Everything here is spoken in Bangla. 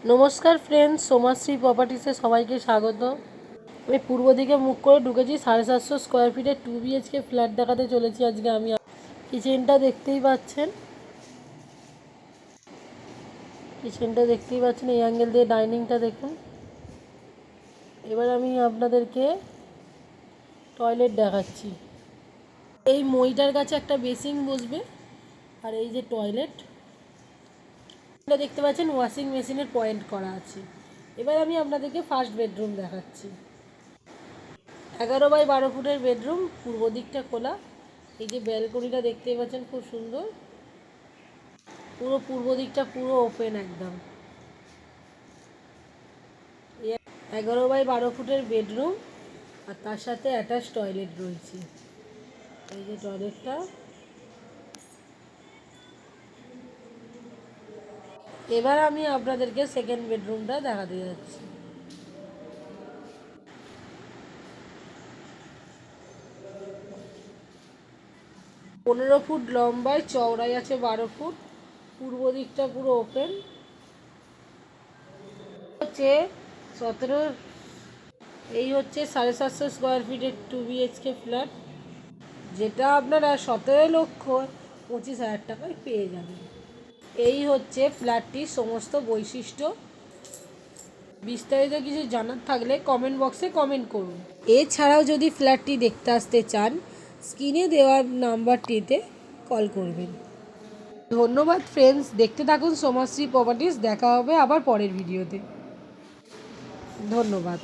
নমস্কার ফ্রেন্ডস, সোমাশ্রী প্রপার্টিসে সবাইকে স্বাগত। আমি পূর্ব দিকে মুখ করে ঢুকেছি। 750 স্কোয়ার ফিটের 2 BHK ফ্ল্যাট দেখাতে চলেছি আজকে আমি। কিচেনটা দেখতেই পাচ্ছেন, এই অ্যাঙ্গেল দিয়ে ডাইনিংটা দেখুন। এবার আমি আপনাদেরকে টয়লেট দেখাচ্ছি। এই মইটার কাছে একটা বেসিন বসবে, আর এই যে টয়লেট দেখতে পাচ্ছেন, ওয়াশিং মেশিনের পয়েন্ট করা আছে। এবার আমি আপনাদেরকে ফার্স্ট বেডরুম দেখাচ্ছি। 11 বাই 12 ফুটের বেডরুম, পূর্ব দিকটা খোলা। এই যে ব্যালকনিটা দেখতেই পাচ্ছেন, খুব সুন্দর। পুরো পূর্ব দিকটা পুরো ওপেন একদম। 11 বাই 12 ফুটের বেডরুম, আর তার সাথে অ্যাটাচ টয়লেট রয়েছে। এই যে টয়লেটটা। এবার আমি আপনাদেরকে সেকেন্ড বেডরুমটা দেখাতে যাচ্ছি। 15 ফুট লম্বায়, চওড়াই আছে 12 ফুট। পূর্ব দিকটা পুরো ওপেন। হচ্ছে 17, এই হচ্ছে 750 স্কোয়ার ফিটের 2 BHK ফ্ল্যাট, যেটা আপনারা 17,25,000 টাকায় পেয়ে যাবেন। এই হচ্ছে ফ্ল্যাটটির সমস্ত বৈশিষ্ট্য। বিস্তারিত কিছু জানার থাকলে কমেন্ট বক্সে কমেন্ট করুন। এছাড়াও যদি ফ্ল্যাটটি দেখতে আসতে চান, স্ক্রিনে দেওয়া নাম্বারটিতে কল করবেন। ধন্যবাদ ফ্রেন্ডস, দেখতে থাকুন সোমাশ্রী প্রপার্টিস। দেখা হবে আবার পরের ভিডিওতে। ধন্যবাদ।